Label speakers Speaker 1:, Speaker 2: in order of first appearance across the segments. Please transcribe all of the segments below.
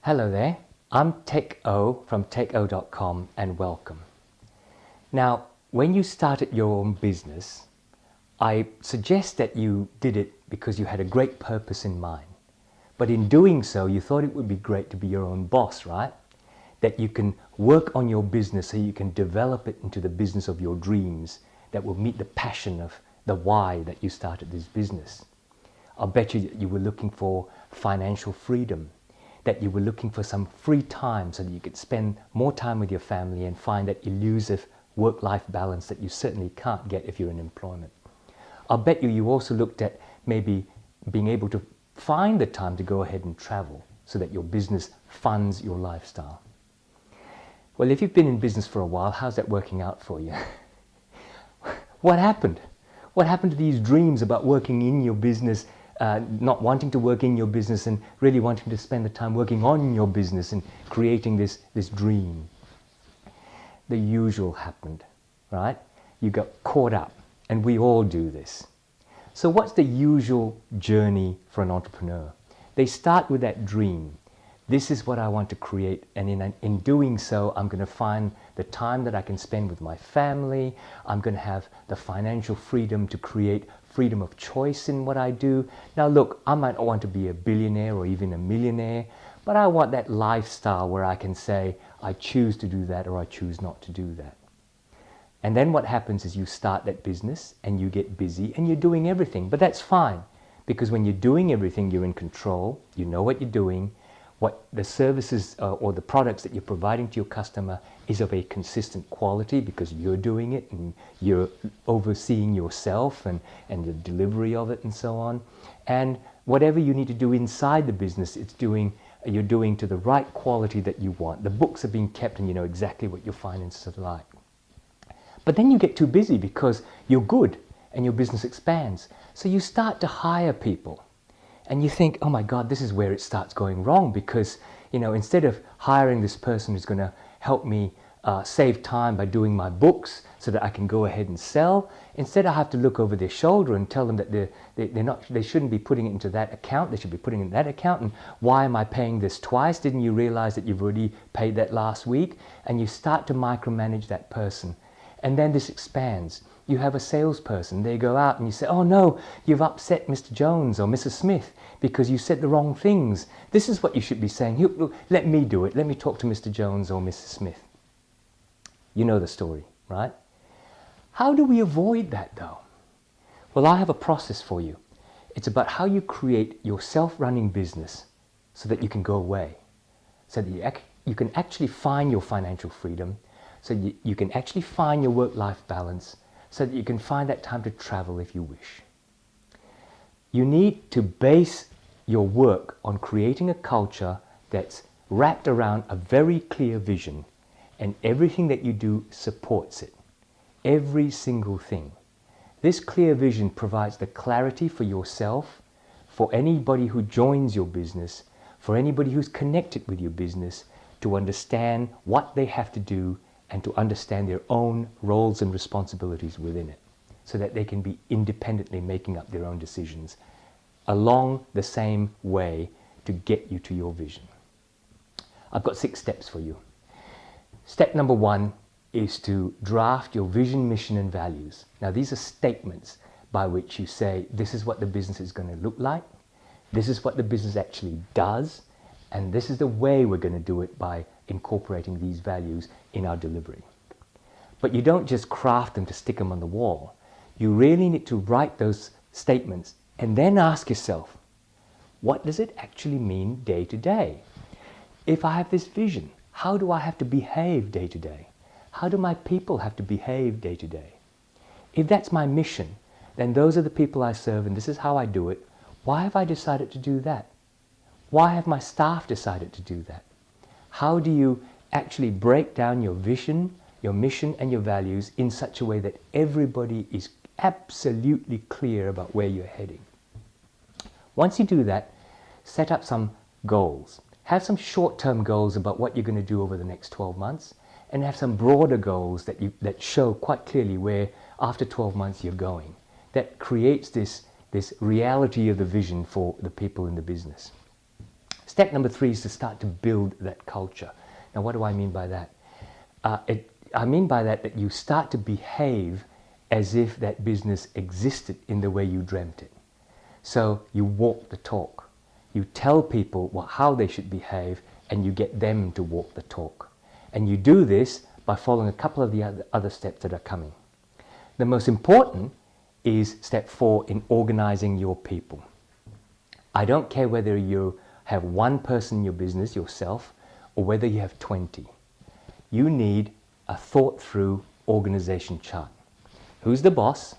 Speaker 1: Hello there, I'm TechO from TechO.com and welcome. Now, when you started your own business, I suggest that you did it because you had a great purpose in mind. But in doing so, you thought it would be great to be your own boss, right? That you can work on your business so you can develop it into the business of your dreams that will meet the passion of the why that you started this business. I'll bet you that you were looking for financial freedom, that you were looking for some free time so that you could spend more time with your family and find that elusive work-life balance that you certainly can't get if you're in employment. I'll bet you also looked at maybe being able to find the time to go ahead and travel so that your business funds your lifestyle. Well, if you've been in business for a while, how's that working out for you? What happened? What happened to these dreams about working in your business, not wanting to work in your business and really wanting to spend the time working on your business and creating this dream? The usual happened, right? You got caught up, and we all do this. So what's the usual journey for an entrepreneur? They start with that dream. This is what I want to create, and in doing so, I'm going to find the time that I can spend with my family. I'm going to have the financial freedom to create freedom of choice in what I do. Now look, I might not want to be a billionaire or even a millionaire, but I want that lifestyle where I can say, I choose to do that or I choose not to do that. And then what happens is you start that business and you get busy and you're doing everything, but that's fine, because when you're doing everything, you're in control, you know what you're doing, what the services or the products that you're providing to your customer is of a consistent quality because you're doing it and you're overseeing yourself and the delivery of it and so on. And whatever you need to do inside the business, you're doing to the right quality that you want. The books are being kept and you know exactly what your finances are like. But then you get too busy because you're good and your business expands. So you start to hire people. And you think, oh my God, this is where it starts going wrong, because instead of hiring this person who's going to help me save time by doing my books so that I can go ahead and sell, instead I have to look over their shoulder and tell them that they shouldn't be putting it into that account, they should be putting it in that account, and why am I paying this twice? Didn't you realize that you've already paid that last week? And you start to micromanage that person. And then this expands. You have a salesperson, they go out and you say, oh no, you've upset Mr. Jones or Mrs. Smith because you said the wrong things. This is what you should be saying. Look, let me do it. Let me talk to Mr. Jones or Mrs. Smith. You know the story, right? How do we avoid that though? Well, I have a process for you. It's about how you create your self-running business so that you can go away, so that you can actually find your financial freedom, so you can actually find your work-life balance, so that you can find that time to travel if you wish. You need to base your work on creating a culture that's wrapped around a very clear vision, and everything that you do supports it. Every single thing. This clear vision provides the clarity for yourself, for anybody who joins your business, for anybody who's connected with your business, to understand what they have to do and to understand their own roles and responsibilities within it, so that they can be independently making up their own decisions along the same way to get you to your vision. I've got 6 steps for you. Step number 1 is to draft your vision, mission, and values. Now, these are statements by which you say, this is what the business is going to look like, this is what the business actually does, and this is the way we're going to do it by incorporating these values in our delivery. But you don't just craft them to stick them on the wall. You really need to write those statements and then ask yourself, what does it actually mean day to day? If I have this vision, how do I have to behave day to day? How do my people have to behave day to day? If that's my mission, then those are the people I serve and this is how I do it. Why have I decided to do that? Why have my staff decided to do that? How do you actually break down your vision, your mission, and your values in such a way that everybody is absolutely clear about where you're heading? Once you do that, set up some goals. Have some short-term goals about what you're going to do over the next 12 months, and have some broader goals that show quite clearly where after 12 months you're going. That creates this reality of the vision for the people in the business. Step number 3 is to start to build that culture. Now, what do I mean by that? I mean by that you start to behave as if that business existed in the way you dreamt it. So you walk the talk. You tell people how they should behave, and you get them to walk the talk. And you do this by following a couple of the other steps that are coming. The most important is step 4 in organizing your people. I don't care whether you have one person in your business, yourself, or whether you have 20. You need a thought-through organization chart. Who's the boss?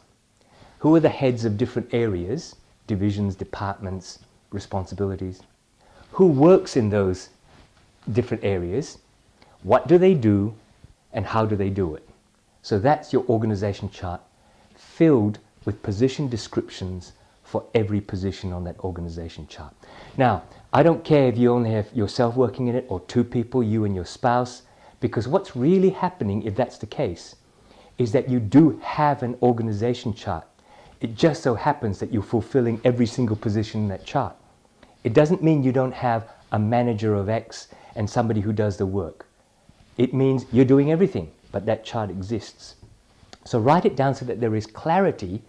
Speaker 1: Who are the heads of different areas, divisions, departments, responsibilities? Who works in those different areas? What do they do, and how do they do it? So that's your organization chart, filled with position descriptions for every position on that organization chart. Now, I don't care if you only have yourself working in it or 2 people, you and your spouse, because what's really happening, if that's the case, is that you do have an organization chart. It just so happens that you're fulfilling every single position in that chart. It doesn't mean you don't have a manager of X and somebody who does the work. It means you're doing everything, but that chart exists. So write it down so that there is clarity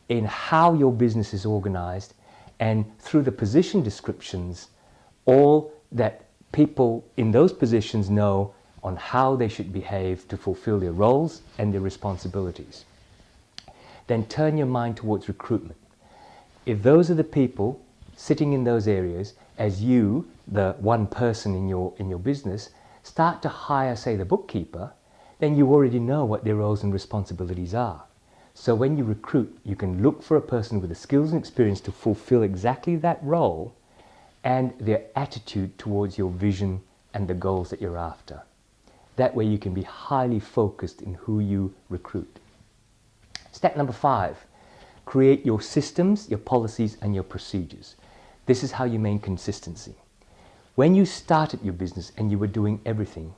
Speaker 1: in how your business is organized, and through the position descriptions, all that people in those positions know on how they should behave to fulfill their roles and their responsibilities. Then turn your mind towards recruitment. If those are the people sitting in those areas, as you, the one person in your business, start to hire, say, the bookkeeper, then you already know what their roles and responsibilities are. So when you recruit, you can look for a person with the skills and experience to fulfill exactly that role and their attitude towards your vision and the goals that you're after. That way you can be highly focused in who you recruit. Step number 5, create your systems, your policies, and your procedures. This is how you maintain consistency. When you started your business and you were doing everything,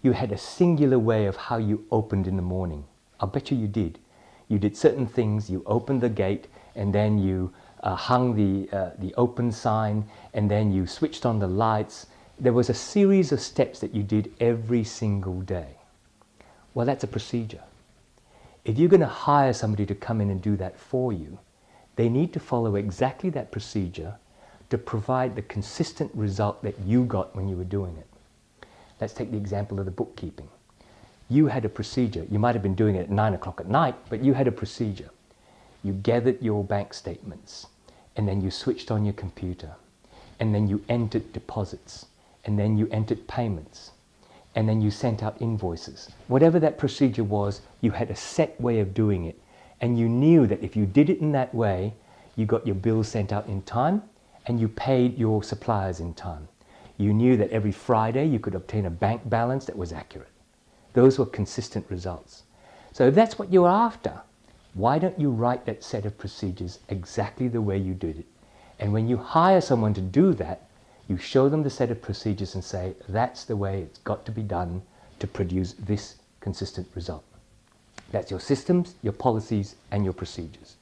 Speaker 1: you had a singular way of how you opened in the morning. I'll bet you did. You did certain things, you opened the gate, and then you hung the open sign, and then you switched on the lights. There was a series of steps that you did every single day. Well, that's a procedure. If you're going to hire somebody to come in and do that for you, they need to follow exactly that procedure to provide the consistent result that you got when you were doing it. Let's take the example of the bookkeeping. You had a procedure. You might have been doing it at 9 o'clock at night, but you had a procedure. You gathered your bank statements, and then you switched on your computer, and then you entered deposits, and then you entered payments, and then you sent out invoices. Whatever that procedure was, you had a set way of doing it, and you knew that if you did it in that way, you got your bills sent out in time, and you paid your suppliers in time. You knew that every Friday you could obtain a bank balance that was accurate. Those were consistent results. So if that's what you're after, why don't you write that set of procedures exactly the way you did it? And when you hire someone to do that, you show them the set of procedures and say, that's the way it's got to be done to produce this consistent result. That's your systems, your policies, and your procedures.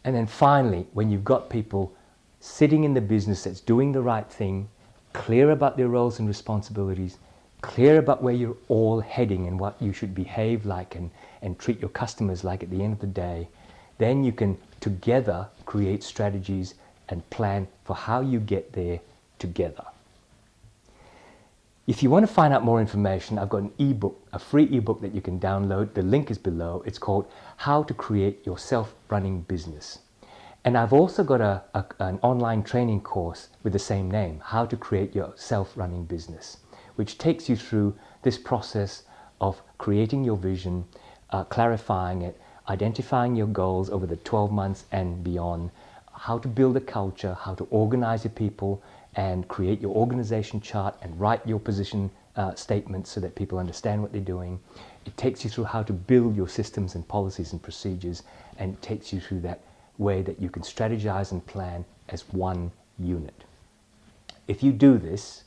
Speaker 1: And then finally, when you've got people sitting in the business that's doing the right thing, clear about their roles and responsibilities, clear about where you're all heading and what you should behave like and treat your customers like at the end of the day, then you can together create strategies and plan for how you get there together. If you want to find out more information, I've got an ebook, a free ebook that you can download. The link is below. It's called How to Create Your Self-Running Business. And I've also got an online training course with the same name, How to Create Your Self-Running Business, which takes you through this process of creating your vision, clarifying it, identifying your goals over the 12 months and beyond, how to build a culture, how to organize your people and create your organization chart and write your position statements so that people understand what they're doing. It takes you through how to build your systems and policies and procedures, and it takes you through that way that you can strategize and plan as one unit. If you do this,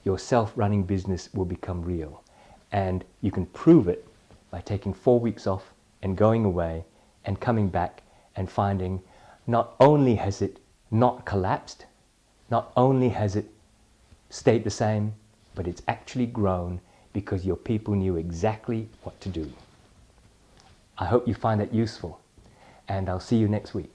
Speaker 1: your self-running business will become real, and you can prove it by taking 4 weeks off and going away and coming back and finding not only has it not collapsed, not only has it stayed the same, but it's actually grown because your people knew exactly what to do. I hope you find that useful, and I'll see you next week.